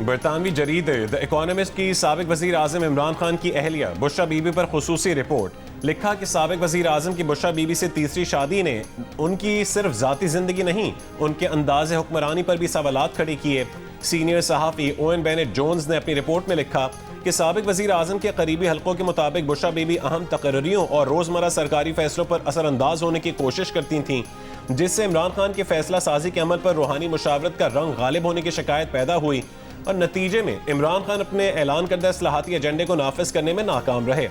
बरतानवी जरीदे the economist की साबिक वजीर आजम इमरान खान की अहलिया बुशरा बीबी पर खुसूसी रिपोर्ट। लिखा कि साबिक वजीर आजम की बुशरा बीबी से तीसरी शादी ने उनकी सिर्फ जाती जिंदगी नहीं, उनके अंदाज हुक्मरानी पर भी सवालात खड़े किए। सीनियर सहाफ़ी ओएन बेनेट जोन्स ने अपनी रिपोर्ट में लिखा कि साबिक वजीर आजम के करीबी हल्कों के मुताबिक बुशरा बीबी अहम तकर्रियों और रोज़मर्रा सरकारी फैसलों पर असरअंदाज होने की कोशिश करती थीं, जिससे इमरान खान के फैसला साजी के अमल पर रूहानी मुशावरत का रंग गालिब होने की शिकायत पैदा हुई और नतीजे में इमरान खान अपने ऐलान करदा इस्लाहाती एजेंडे को नाफिज करने में नाकाम रहे।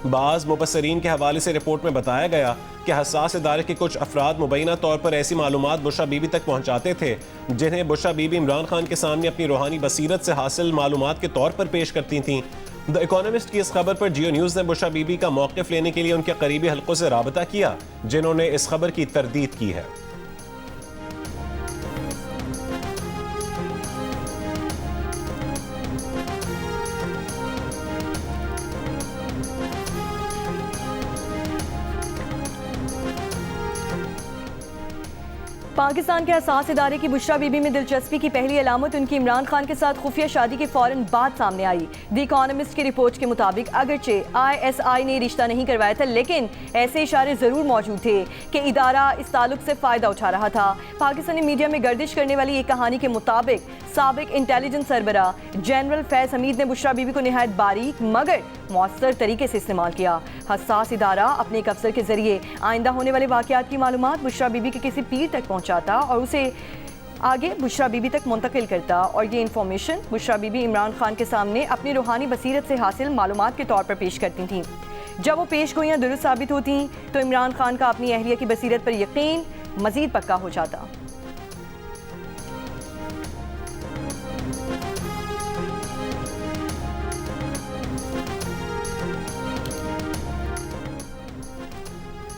बाज़ मुबस्सरीन के हवाले से रिपोर्ट में बताया गया कि हसास इदारे के कुछ अफराद मुबैना तौर पर ऐसी मालूमात बुशरा बीबी तक पहुँचाते थे जिन्हें बुशरा बीबी इमरान खान के सामने अपनी रूहानी बसीरत से हासिल मालूमात के तौर पर पेश करती थीं। द इकोनॉमिस्ट की इस खबर पर जियो न्यूज़ ने बुशरा बीबी का मौक़िफ़ लेने के लिए उनके करीबी हल्कों से राबता किया, जिन्होंने इस खबर की तरदीद की है। पाकिस्तान के हसास इदारे की बुशरा बीबी में दिलचस्पी की पहली अलामत उनकी इमरान खान के साथ खुफिया शादी के फौरन बाद सामने आई। द इकोनॉमिस्ट की रिपोर्ट के मुताबिक अगरचे ISI ने रिश्ता नहीं करवाया था, लेकिन ऐसे इशारे जरूर मौजूद थे कि इदारा इस ताल्लुक से फायदा उठा रहा था। पाकिस्तानी मीडिया में गर्दिश करने वाली एक कहानी के मुताबिक साबिक इंटेलिजेंस सरबरा जनरल फैज हमीद ने बुशरा बीबी को निहायत बारीक मगर मौसर तरीके से इस्तेमाल किया। हसास इदारा अपने एक अफसर के जरिए आइंदा होने वाले वाक़यात की मालूमात बुशरा बीबी के किसी पीर तक पहुँचाता और उसे आगे बुशरा बीबी तक मुंतकिल करता, और ये इंफॉर्मेशन बुशरा बीबी इमरान खान के सामने अपनी रूहानी बसीरत से हासिल मालूमात के तौर पर पेश करती थीं। जब वो पेश गोइयाँ दुरुस्त साबित होती तो इमरान खान का अपनी अहलिया की बसीरत पर यकीन मजीद पक्का हो जाता।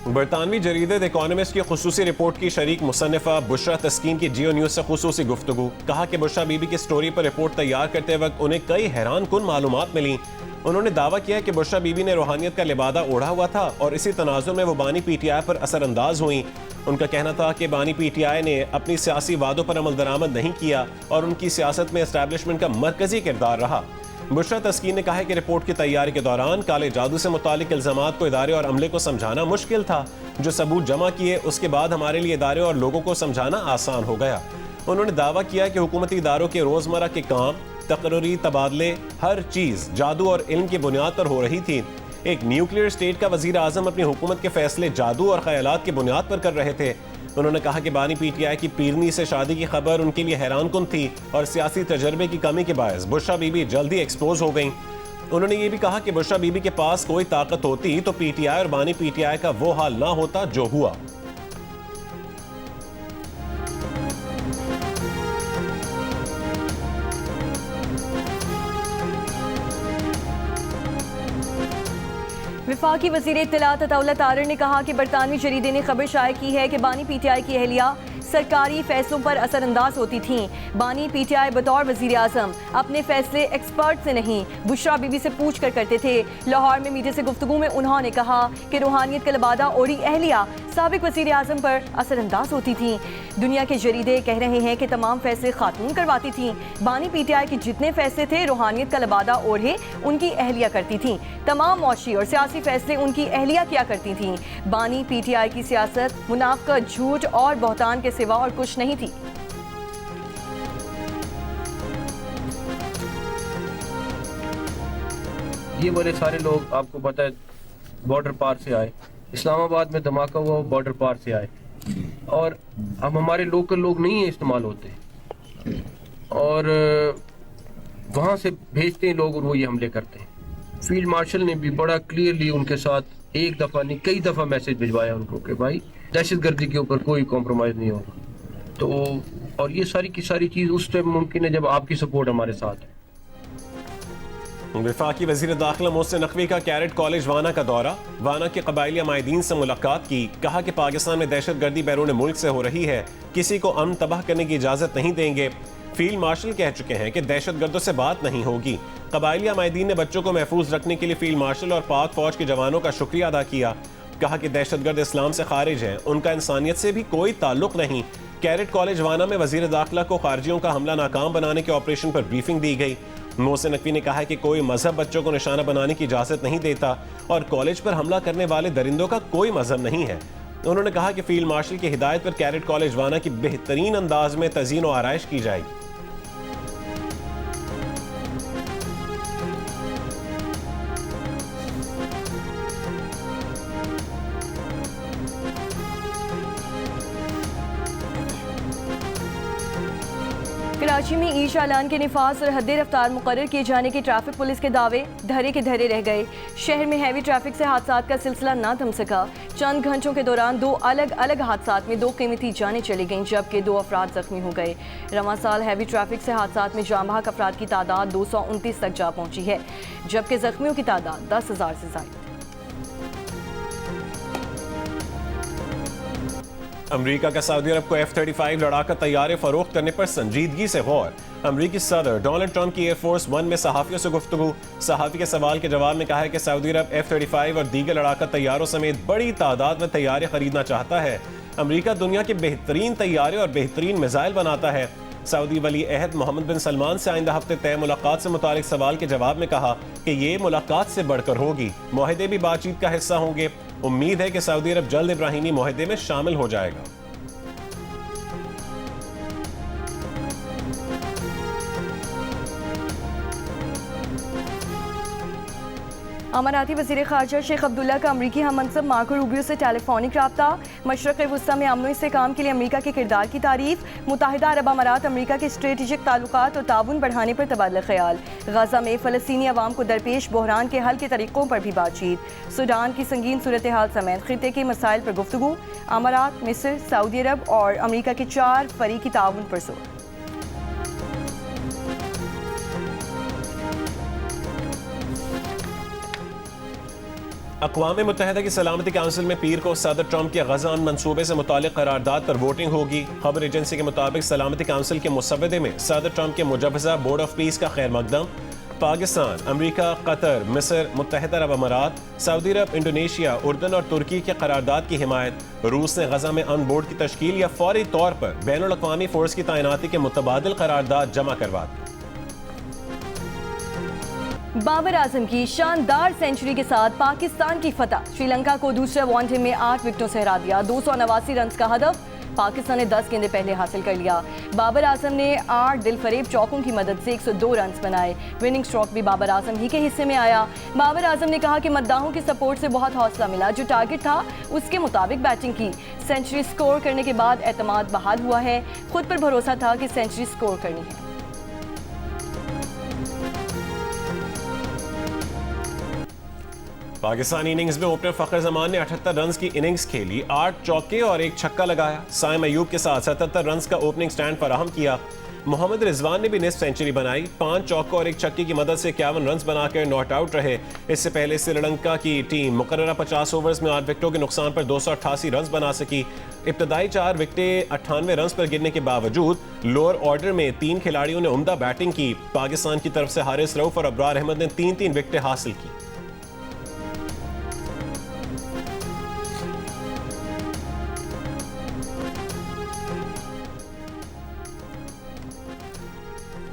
बरतानवी जरीदे द इकोनॉमिस्ट की खुसूसी रिपोर्ट की शरीक मुसन्निफा बुशरा तस्कीन की जियो न्यूज़ से खुसूसी गुफ्तगू। कहा कि बुशरा बीबी की स्टोरी पर रिपोर्ट तैयार करते वक्त उन्हें कई हैरान कुन मालूमात मिली। उन्होंने दावा किया कि बुशरा बीबी ने रूहानियत का लिबादा ओढ़ा हुआ था और इसी तनाजुर में वो बानी PTI पर असरअंदाज हुई। उनका कहना था कि बानी PTI ने अपनी सियासी वादों पर अमल दरामद नहीं किया और उनकी सियासत में एस्टैब्लिशमेंट का मरकजी किरदार रहा। बुशरा तस्कीन ने कहा है कि रिपोर्ट की तैयारी के दौरान काले जादू से मुतालिक इल्जामात को इदारे और अमले को समझाना मुश्किल था। जो सबूत जमा किए उसके बाद हमारे लिए इदारे और लोगों को समझाना आसान हो गया। उन्होंने दावा किया कि हुकूमती इदारों के रोज़मर्रा के काम, तकर्री, तबादले, हर चीज़ जादू और इल्म की बुनियाद पर हो रही थी। एक न्यूक्लियर स्टेट का वजीर आजम अपनी हुकूमत के फैसले जादू और ख्यालात की बुनियाद पर कर रहे थे। उन्होंने कहा कि बानी PTI की पीरनी से शादी की खबर उनके लिए हैरानकुन थी और सियासी तजर्बे की कमी के बायस बुशरा बीबी जल्दी एक्सपोज हो गई। उन्होंने ये भी कहा कि बुशरा बीबी के पास कोई ताकत होती तो PTI और बानी PTI का वो हाल ना होता जो हुआ। वफाकी वज़ीर इत्तलात अताउल्ला तारर ने कहा कि बरतानवी जरीदे ने खबर शाया की है कि बानी PTI की अहलिया सरकारी फैसलों पर असरअंदाज होती थीं। बानी PTI बतौर वज़ीर आज़म अपने फैसले एक्सपर्ट से नहीं बुशरा बीबी से पूछ कर करते थे। लाहौर में मीडिया से गुफ्तगू में उन्होंने कहा कि रूहानियत का लिबादा ओढ़ी अहलिया साबिक वज़ीर आज़म पर असरअंदाज होती थीं। दुनिया के जरीदे कह रहे हैं कि तमाम फैसले खातून करवाती थीं। बानी PTI के जितने फैसले थे रूहानियत का लिबादा ओढ़े उनकी अहलिया करती थीं। तमाम मौशी और सियासी फैसले उनकी अहलिया किया करती थीं। बानी PTI की सियासत मुनाफ़िक़त, झूठ और बहतान के सिवा और कुछ नहीं थी। ये वाले सारे लोग आपको पता है बॉर्डर पार से आए, इस्लामाबाद में धमाका हुआ बॉर्डर पार से आए, और हम हमारे लोकल लोग नहीं है इस्तेमाल होते और वहाँ से भेजते हैं लोग और वो ये हमले करते हैं। फील्ड मार्शल ने भी बड़ा क्लियरली उनके साथ एक दफ़ा नहीं कई दफ़ा मैसेज भिजवाया उनको कि भाई दहशतगर्दी के ऊपर कोई कॉम्प्रोमाइज़ नहीं होगा। तो और ये सारी की सारी चीज़ उस टाइम मुमकिन है जब आपकी सपोर्ट हमारे साथ है। वफाकी वज़ीर दाखिला मोहसिन नकवी का कैरेट कॉलेज वाना का दौरा। वाना के कबायली अमायदीन से मुलाकात की। कहा कि पाकिस्तान में दहशतगर्दी बैरून मुल्क से हो रही है, किसी को अमन तबाह करने की इजाज़त नहीं देंगे। फील्ड मार्शल कह चुके हैं कि दहशतगर्दों से बात नहीं होगी। कबायली अमायदीन ने बच्चों को महफूज रखने के लिए फील्ड मार्शल और पाक फौज के जवानों का शुक्रिया अदा किया। कहा कि दहशतगर्द इस्लाम से खारिज हैं, उनका इंसानियत से भी कोई ताल्लुक नहीं। कैरेट कॉलेज वाना में वजीर दाखिला को खारजियों का हमला नाकाम बनाने के ऑपरेशन पर ब्रीफिंग दी गई। मोहसिन नकवी ने कहा कि कोई मजहब बच्चों को निशाना बनाने की इजाजत नहीं देता और कॉलेज पर हमला करने वाले दरिंदों का कोई मजहब नहीं है। उन्होंने कहा कि फील्ड मार्शल की हिदायत पर कैरेट कॉलेज वाना की बेहतरीन अंदाज में तज़ीन और आराइश की जाएगी। कराची में ई चालान के निफाज और हद रफ्तार मुकर्रर किए जाने के ट्रैफिक पुलिस के दावे धरे के धरे रह गए। शहर में हैवी ट्रैफिक से हादसात का सिलसिला ना थम सका। चंद घंटों के दौरान 2 अलग अलग हादसात में 2 कीमती जानें चली गईं, जबकि 2 अफराद जख्मी हो गए। रवां साल हैवी ट्रैफिक से हादसात में जाँ बहक अफराद की तादाद 229 तक जा पहुंची है, जबकि जख्मियों की तादाद 10,000 से ज्यादा। अमरीका का सऊदी अरब को F-35 लड़ाका तैयारे फरोख्त करने पर संजीदगी से गौर। अमरीकी सदर डोनाल्ड ट्रंप की एयरफोर्स 1 में सहाफियों से गुफ्तगू। सहाफी के सवाल के जवाब में कहा है कि सऊदी अरब F-35 और दीगर लड़ाका तैयारों समेत बड़ी तादाद में तैयारे खरीदना चाहता है। अमरीका दुनिया के बेहतरीन तैयारे और बेहतरीन मिसाइल बनाता है। सऊदी वली अहद मोहम्मद बिन सलमान से आइंदा हफ्ते तय मुलाकात से मुतालिक सवाल के जवाब में कहा कि ये मुलाकात से बढ़कर होगी। मुआहदे भी बातचीत का हिस्सा होंगे। उम्मीद है कि सऊदी अरब जल्द इब्राहिमी मुआहदे में शामिल हो जाएगा। अमाराती वज़ीर ख़ारजा शेख अब्दुल्ला का अमरीकी हममनसब मार्को रूबियो से टेलीफोनिक रब्ता। मशरक़ वुस्ता में अमन इस्तेहकाम के लिए अमरीका के किरदार की तारीफ। मुत्तहिदा अरब अमारात अमरीका के स्ट्रेटेजिक ताल्लुकात और ताउन बढ़ाने पर तबादला ख्याल। गजा में फ़लस्तीनी अवाम को दरपेश बहरान के हल के तरीक़ों पर भी बातचीत। सूडान की संगीन सूरत हाल समेत खित्ते के मसाइल पर गुफ्तगू। अमारात, मिस्र, सऊदी अरब और अमरीका के 4 फरीकी ताउन पर जोर। अक़वाम मुत्तहिदा की सलामती काउंसिल में पीर को सदर ट्रंप के गज़ा मनसूबे से मुतालिक करारदाद पर वोटिंग होगी। खबर एजेंसी के मुताबिक सलामती काउंसिल के मुसव्वदे में सदर ट्रंप के मुजवज़ा बोर्ड ऑफ पीस का खैर मकदम। पाकिस्तान, अमरीका, कतर, मिस्र, मुत्तहिदा अरब अमारात, सऊदी अरब, इंडोनेशिया, उर्दन और तुर्की के करारदाद की हिमायत। रूस ने गजा में अन बोर्ड की तश्कील या फौरी तौर पर बैनुल अक़वामी फोर्स की तैनाती के मुतबादिल करारदाद जमा करवा दी। बाबर आजम की शानदार सेंचुरी के साथ पाकिस्तान की फतह। श्रीलंका को दूसरे वनडे में 8 विकेटों से हरा दिया। 289 रन का हदफ पाकिस्तान ने 10 गेंदें पहले हासिल कर लिया। बाबर आजम ने 8 दिलफरेब चौकों की मदद से 102 रन बनाए। विनिंग स्ट्रोक भी बाबर आजम ही के हिस्से में आया। बाबर आजम ने कहा कि मद्दाहों की सपोर्ट से बहुत हौसला मिला। जो टारगेट था उसके मुताबिक बैटिंग की। सेंचुरी स्कोर करने के बाद एतमाद बहाल हुआ है। खुद पर भरोसा था कि सेंचुरी स्कोर करनी है। पाकिस्तानी इनिंग्स में ओपनर फ़खर जमान ने 78 रन की इनिंग्स खेली। 8 चौके और 1 छक्का लगाया। साइम अयूब के साथ 77 रन का ओपनिंग स्टैंड फराहम किया। मोहम्मद रिजवान ने भी निस्फ सेंचुरी बनाई। 5 चौकों और 1 छक्के की मदद से 51 रन बनाकर नॉट आउट रहे। इससे पहले श्रीलंका की टीम मुकर्ररा 50 ओवर्स में 8 विकेटों के नुकसान पर 288 रन बना सकी। इब्तदाई 4 विकेटें 98 रन पर गिरने के बावजूद लोअर ऑर्डर में 3 खिलाड़ियों ने उम्दा बैटिंग की। पाकिस्तान की तरफ से हारिस रऊफ और अब्रार अहमद ने 3-3 विकेटें हासिल की।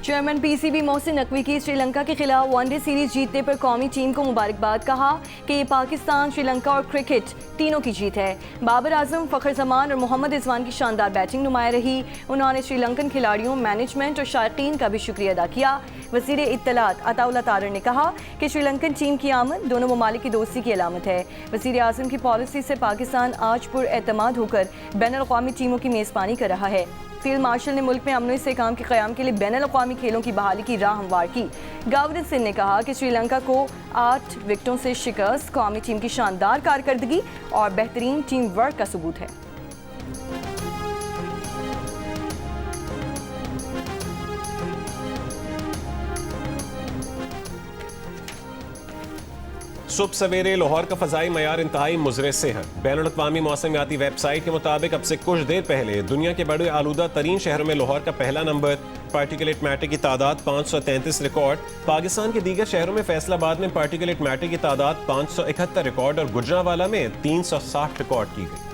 चेयरमैन पीसीबी मोहसिन नकवी की श्रीलंका के खिलाफ वनडे सीरीज जीतने पर कौमी टीम को मुबारकबाद। कहा कि ये पाकिस्तान, श्रीलंका और क्रिकेट तीनों की जीत है। बाबर आजम, फ़खर जमान और मोहम्मद रिजवान की शानदार बैटिंग नुमाया रही। उन्होंने श्रीलंकन खिलाड़ियों, मैनेजमेंट और शायकीन का भी शुक्रिया अदा किया। वज़ीर इत्तलात अताउल्लाह तारर ने कहा कि श्रीलंकन टीम की आमद दोनों ममालिक की दोस्ती की अलामत है। वज़ीर आज़म की पॉलिसी से पाकिस्तान आज पुरएतमाद होकर बैनुल-अक़वामी टीमों की मेज़बानी कर रहा है। फील्ड मार्शल ने मुल्क में अमन इस्तेहकाम के क़याम के लिए बैनुल-अक़वामी खेलों की बहाली की राह हमवार की। गवर्नर सिंह ने कहा कि श्रीलंका को 8 विकेटों से शिकस्त कौमी टीम की शानदार कारकर्दगी और बेहतरीन टीम वर्क का सबूत है। सुबह सवेरे लाहौर का फ़ज़ाई मयार इंतहाई मुज़र सेहत। बैनुल-अक़वामी मौसमियाती वेबसाइट के मुताबिक अब से कुछ देर पहले दुनिया के बड़े आलूदा तरीन शहरों में लाहौर का पहला नंबर। पार्टिकुलेट मैटर की तादाद 533 रिकॉर्ड। पाकिस्तान के दीगर शहरों में फैसलाबाद में पार्टिकुलेट मैटर की तादाद 571 रिकॉर्ड और गुजरांवाला में 360 रिकॉर्ड की गई।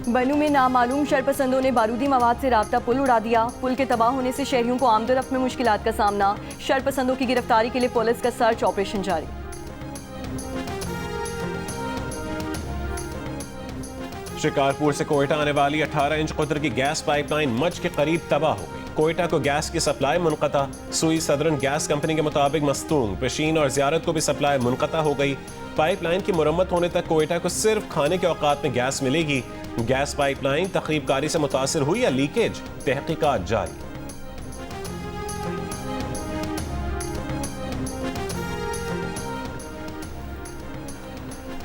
बनू में नामालूम शरपसंदों ने बारूदी मवाद से राब्ता पुल उड़ा दिया। पुल के तबाह होने से शहरियों को आमदरफ्त में मुश्किलात का सामना। शरपसंदों की गिरफ्तारी के लिए पुलिस का सर्च ऑपरेशन जारी। शिकारपुर से कोयटा आने वाली 18 इंच कुतर की गैस पाइपलाइन मच के करीब तबाह हो गई। कोयटा को गैस की सप्लाई मुनक़ता। सुई सदरन गैस कंपनी के मुताबिक मस्तूंग, पेशीन और ज़ियारत को भी सप्लाई मुनक़ता हो गई। पाइपलाइन की मुरम्मत होने तक कोयटा को सिर्फ खाने के औकात में गैस मिलेगी। गैस पाइपलाइन तखरीबकारी से मुतासिर हुई या लीकेज, तहकीकात जारी।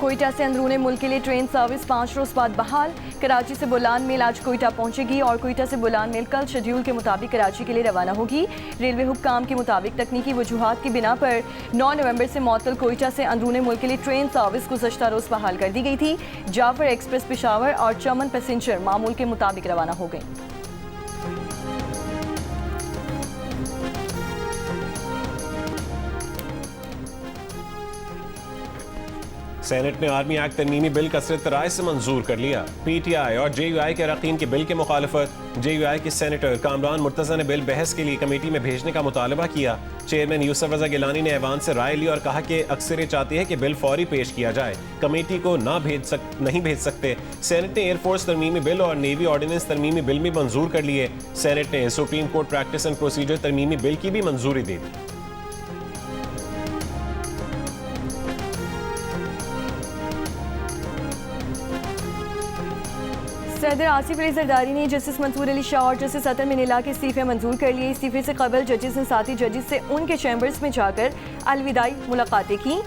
कोयटा से अंदरूनी मुल्क के लिए ट्रेन सर्विस 5 रोज बाद बहाल। कराची से बुलान मेल आज कोयटा पहुंचेगी और कोयटा से बुलान मेल कल शेड्यूल के मुताबिक कराची के लिए रवाना होगी। रेलवे हुक्काम के मुताबिक तकनीकी वजूहात की बिना पर 9 नवंबर से मअतल कोयटा से अंदरूनी मुल्क के लिए ट्रेन सर्विस गुज़श्ता रोज बहाल कर दी गई थी। जाफर एक्सप्रेस पेशावर और चमन पैसेंजर मामूल के मुताबिक रवाना हो गई। सेनेट ने आर्मी एक्ट तरमीमी बिल कसरत राय से मंजूर कर लिया। PTI और JUI के अरकान की बिल की मुखालफत। JUI के सेनेटर कामरान मुर्तज़ा ने बिल बहस के लिए कमेटी में भेजने का मुतालबा किया। चेयरमैन यूसुफ रजा गिलानी ने ऐवान से राय ली और कहा कि अक्सर चाहती है कि बिल फौरी पेश किया जाए, कमेटी को नहीं भेज सकते। सेनेट ने एयरफोर्स तरमीमी बिल और नेवी ऑर्डिनेंस तरमीमी बिल भी मंजूर कर लिए। सेनेट ने supreme court practice and procedure तरमीमी बिल की भी मंजूरी दे दी। सदर आसिफ अली जरदारी ने जस्टिस मंसूर अली शाह और जस्टिस अतर मिनिल्लाह के इस्तीफे मंजूर कर लिए। इस्तीफे से कबल जजेस ने साथी जजेस से उनके चैम्बर्स में जाकर अलविदाई मुलाकातें की।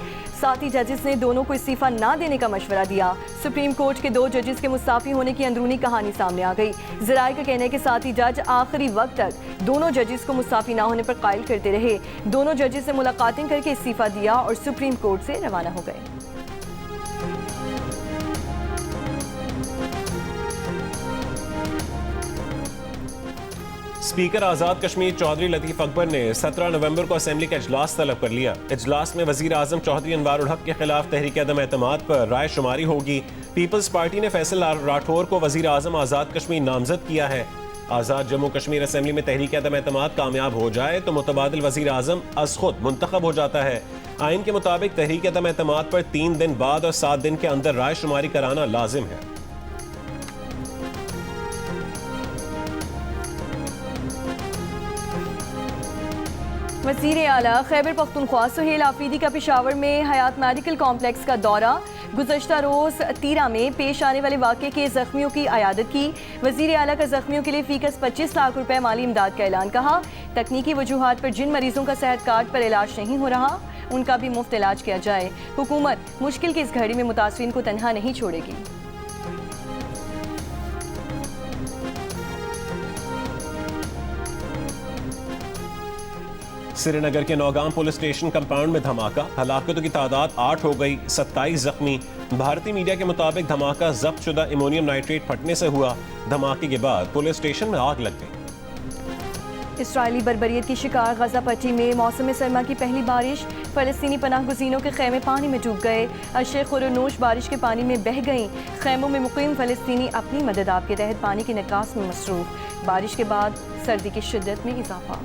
साथी जजेस ने दोनों को इस्तीफा ना देने का मशवरा दिया। सुप्रीम कोर्ट के 2 जजेस के मुस्ताफी होने की अंदरूनी कहानी सामने आ गई। ज़राए का कहना है कि साथी जज आखिरी वक्त तक दोनों जजेस को मुस्ताफी ना होने पर कायल करते रहे। दोनों जजेस से मुलाकातें करके इस्तीफा दिया और सुप्रीम कोर्ट से रवाना हो गए। स्पीकर आज़ाद कश्मीर चौधरी लतीफ़ अकबर ने 17 नवंबर को असेंबली का इजलास तलब कर लिया। इजलास में वज़ीर आज़म चौधरी अनवारुल हक के खिलाफ तहरीक अदम एतमाद पर राय शुमारी होगी। पीपल्स पार्टी ने फैसल राठौर को वज़ीर आज़म आज़ाद कश्मीर नामजद किया है। आज़ाद जम्मू कश्मीर असेंबली में तहरीक अदम एतमाद कामयाब हो जाए तो मुतबादिल वज़ीर आज़म अज़ खुद मुंतखब हो जाता है। आइन के मुताबिक तहरीक अदम एतमाद पर 3 दिन बाद और 7 दिन के अंदर राय शुमारी कराना लाजिम है। वज़ीर आला खैबर पख्तूनख्वा सुहेल आफरीदी का पेशावर में हयात मेडिकल कॉम्प्लेक्स का दौरा। गुज़श्ता रोज़ तीरा में पेश आने वाले वाक़े के ज़ख्मियों की अयादत की। वज़ीर आला का ज़ख्मियों के लिए फ़ीकस 25 लाख रुपए माली इमदाद का ऐलान। कहा तकनीकी वजूहात पर जिन मरीजों का सेहत कार्ड पर इलाज नहीं हो रहा उनका भी मुफ्त इलाज किया जाए। हुकूमत मुश्किल की इस घड़ी में मुतासरीन को तनहा नहीं छोड़ेगी। श्रीनगर के नौगाम पुलिस स्टेशन कंपाउंड में धमाका। हलाकतों की तादाद 8 हो गई, 27 जख्मी। भारतीय मीडिया के मुताबिक धमाका जब्त शुदा अमोनियम नाइट्रेट फटने से हुआ। धमाके के बाद पुलिस स्टेशन में आग लग गई। इसराइली बर्बरियत की शिकार गजा पट्टी में मौसम सरमा की पहली बारिश। फ़लस्तीनी पनाह गुज़ीनों के खैमे पानी में डूब गए। अशे खुरनोश बारिश के पानी में बह गईं। खैमों में मुकीम फ़लस्तीनी अपनी मदद आप के तहत पानी के निकास में मसरूफ़। बारिश के बाद सर्दी की शिद्दत में इजाफा।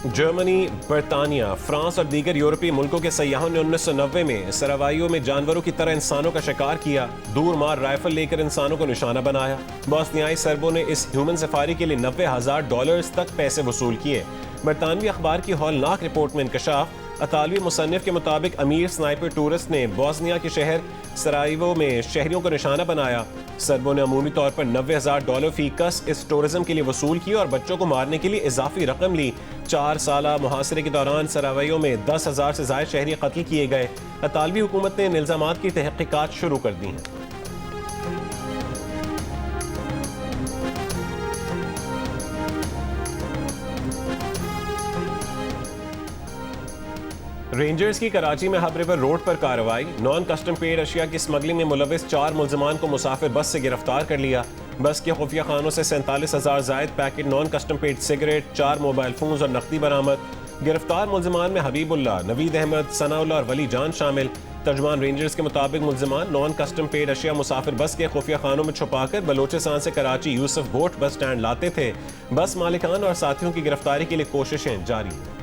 जर्मनी, बरतानिया, फ्रांस और दीगर यूरोपीय मुल्कों के सयाहों ने 1990 में सरावाइयों में जानवरों की तरह इंसानों का शिकार किया। दूर मार राइफल लेकर इंसानों को निशाना बनाया। बोस्नियाई सर्बों ने इस ह्यूमन सफारी के लिए $90,000 तक पैसे वसूल किए। बरतानवी अखबार की हौलनाक रिपोर्ट में इंकशाफ। अतालवी मुसन्निफ के मुताबिक अमीर स्नाइपर टूरिस्ट ने बोस्निया के शहर सराइवो में शहरियों को निशाना बनाया। सर्बों ने अमूमी तौर पर $90,000 फी कस इस टूरिज्म के लिए वसूल किया और बच्चों को मारने के लिए इजाफी रकम ली। 4 साला मुहासरे के दौरान सराइवो में 10,000 से ज़ायद शहरी कत्ल किए गए। अतालवी हुकूमत ने इन इल्ज़ामात की तहक़ीक़ात शुरू कर दी हैं। रेंजर्स की कराची में हब रिवर रोड पर कार्रवाई। नॉन कस्टम पेड अशिया की स्मगलिंग में मुलविस 4 मुल्ज़िमान को मुसाफिर बस से गिरफ्तार कर लिया। बस के खुफिया खानों से 47,000 जायद packet non custom paid cigarette, 4 mobile phones और नकदी बरामद। गिरफ्तार मुल्ज़िमान में हबीबुल्लाह, नवीद अहमद, सनाउल्लाह और वली जान शामिल। तर्जुमान रेंजर्स के मुताबिक मुल्जिमान नॉन कस्टम पेड अशिया मुसाफिर बस के खुफिया खानों में छुपाकर बलोचिस्तान से Karachi Yusuf boat bus stand लाते थे। बस मालिकान और साथियों की गिरफ्तारी के लिए कोशिशें जारी हैं।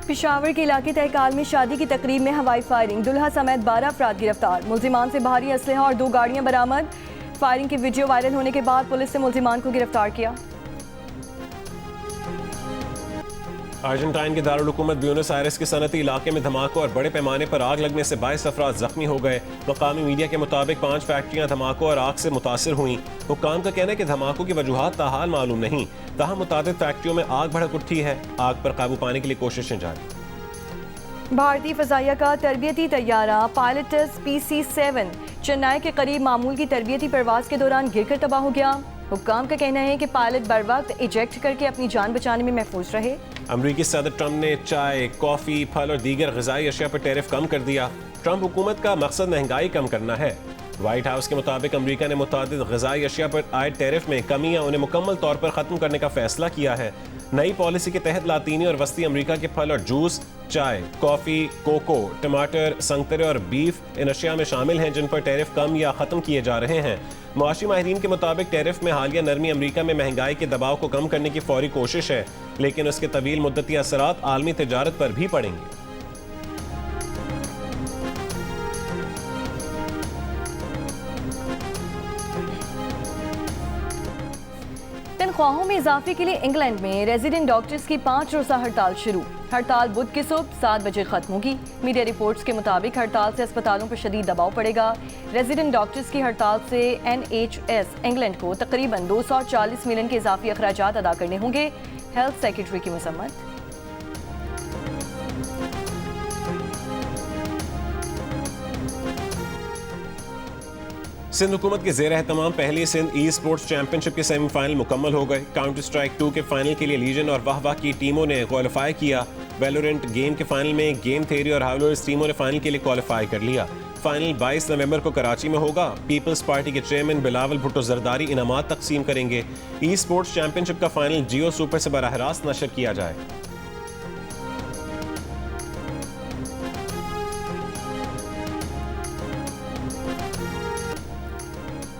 पिशावर के इलाके तहकाल में शादी की तकरीब में हवाई फायरिंग, दुल्हा समेत 12 अफराद गिरफ्तार। मुल्जिमान से भारी असलहा और 2 गाड़ियां बरामद। फायरिंग की वीडियो वायरल होने के बाद पुलिस ने मुल्जिमान को गिरफ्तार किया। अर्जेंटाइन के दारुल हुकूमत ब्यूनस आयरेस के सनती इलाके में धमाकों और बड़े पैमाने पर आग लगने से 22 अफराद जख्मी हो गए। मकामी मीडिया के मुताबिक 5 फैक्ट्रियां धमाकों और आग से मुतासिर हुई। हुक्काम का कहना है कि धमाकों की वजूहात ताहाल मालूम नहीं, ताहम मुताबिक फैक्ट्रियों में आग भड़क उठी है। आग पर काबू पाने के लिए कोशिशें जारी। भारतीय फजाइया का तरबियती तैयारा पायलटस PC-7 चेन्नई के करीब मामूल की तरबियती परवाज के दौरान गिरकर तबाह हो गया। हुक्काम का कहना है कि पायलट बर वक्त इजेक्ट करके अपनी जान बचाने में महफूज रहे। अमरीकी सदर ट्रंप ने चाय, कॉफी, फल और दीगर ग़िज़ाई अशिया पर टैरिफ कम कर दिया। ट्रंप हुकूमत का मकसद महंगाई कम करना है। व्हाइट हाउस के मुताबिक अमरीका ने मुतादिद ग़िज़ाई अशिया पर आए टैरिफ में कमी या उन्हें मुकम्मल तौर पर ख़त्म करने का फैसला किया है। नई पॉलिसी के तहत लातीनी और वस्ती अमरीका के फल और जूस, चाय, कॉफ़ी, कोको, टमाटर, संतरे और बीफ इन अशिया में शामिल हैं जिन पर टैरिफ कम या ख़त्म किए जा रहे हैं। मुआशी माहिरीन के मुताबिक टैरिफ में हालिया नरमी अमरीका में महंगाई के दबाव को कम करने की फौरी कोशिश है, लेकिन उसके तवील मुद्दती असरात आलमी तिजारत पर भी पड़ेंगे। तनख्वाहों में इजाफे के लिए इंग्लैंड में रेजिडेंट डॉक्टर्स की 5 रोज़ा हड़ताल शुरू। हड़ताल बुध की सुबह 7 बजे खत्म होगी। मीडिया रिपोर्ट्स के मुताबिक हड़ताल से अस्पतालों पर शदीद दबाव पड़ेगा। रेजिडेंट डॉक्टर्स की हड़ताल से NHS इंग्लैंड को तकरीबन 240 मिलियन के इजाफी अखराजात अदा करने होंगे। हेल्थ सेक्रेटरी की मसम्मत। सिंध हुकूमत के ज़ेर एहतमाम पहली सिंध ई स्पोर्ट्स चैंपियनशिप के सेमीफाइनल मुकम्मल हो गए। काउंटर स्ट्राइक 2 के फाइनल के लिए लीजन और वाह वाह की टीमों ने क्वालिफाई किया। वैलोरेंट गेम के फाइनल में गेम थेरी और हाउलर्स टीमों ने फाइनल के लिए क्वालिफाई कर लिया। फाइनल 22 नवंबर को कराची में होगा। पीपल्स पार्टी के चेयरमैन बिलावल भुट्टो जरदारी इनामात तकसीम करेंगे। ई स्पोर्ट्स चैंपियनशिप का फाइनल जियो सुपर से बराह रास्त नशर किया जाए।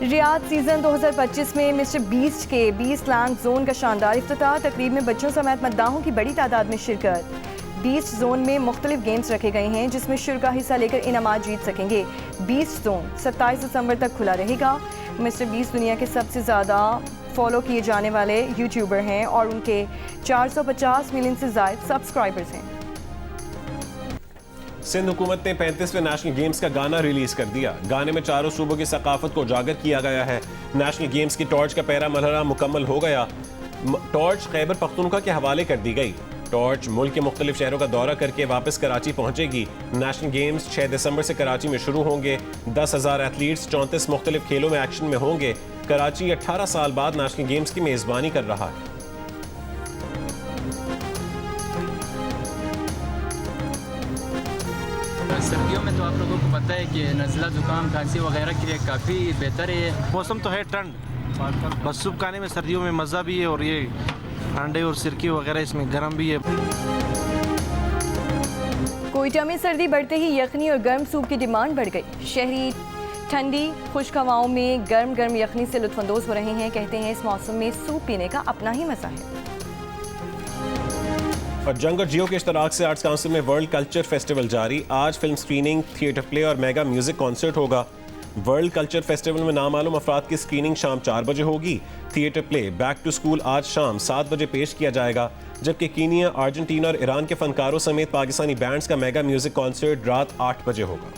रियाद सीजन 2025 में मिस्टर बीस्ट के 20 लैंड जोन का शानदार इफ्तिताह। तकरीब में बच्चों समेत मद्दाहों की बड़ी तादाद में शिरकत। बीस्ट जोन में मुख्तलिफ गेम्स रखे गए हैं जिसमें शुरा हिस्सा लेकर इनामात जीत सकेंगे। बीस्ट जोन 27 दिसंबर तक खुला रहेगा। मिस्टर बीस्ट दुनिया के सबसे ज़्यादा फॉलो किए जाने वाले यूट्यूबर हैं और उनके 450 मिलियन से ज़ायद सब्सक्राइबर्स हैं। सिंध हुकूमत ने 35वें नेशनल गेम्स का गाना रिलीज कर दिया। गाने में चारों सूबों की सकाफत को उजागर किया गया है। नेशनल गेम्स की टॉर्च का पहला मरहला मुकम्मल हो गया। टॉर्च खैबर पख्तूनख्वा के हवाले कर दी गई। टॉर्च मुल्क के मुख्तलिफ शहरों का दौरा करके वापस कराची पहुंचेगी। नेशनल गेम्स 6 दिसंबर से कराची में शुरू होंगे। 10,000 एथलीट्स 34 मुख्तलिफ खेलों में एक्शन में होंगे। कराची 18 साल बाद नेशनल गेम्स की मेज़बानी कर रहा है। सर्दियों में तो आप लोगों को पता है कि नज़ला जुकाम खांसी वगैरह के लिए काफ़ी बेहतर है। मौसम तो है ठंड, बस सूप खाने में सर्दियों में मज़ा भी है और ये अंडे और सिरकी वगैरह इसमें गर्म भी है। कोयटा में सर्दी बढ़ते ही यखनी और गर्म सूप की डिमांड बढ़ गई। शहरी ठंडी खुश्क हवाओं में गर्म गर्म यखनी से लुत्फानंदोज हो रहे हैं। कहते हैं इस मौसम में सूप पीने का अपना ही मज़ा है। और जंग और जियो के इश्तराक से आर्ट्स काउंसिल में वर्ल्ड कल्चर फेस्टिवल जारी। आज फिल्म स्क्रीनिंग, थिएटर प्ले और मेगा म्यूजिक कॉन्सर्ट होगा। वर्ल्ड कल्चर फेस्टिवल में नामालूम अफराद की स्क्रीनिंग शाम 4 बजे होगी। Theatre play back to school आज शाम 7 बजे पेश किया जाएगा, जबकि कीनिया, अर्जेंटीना और ईरान के फनकारों समेत पाकिस्तानी बैंड्स का मेगा म्यूजिक कॉन्सर्ट रात 8 बजे होगा।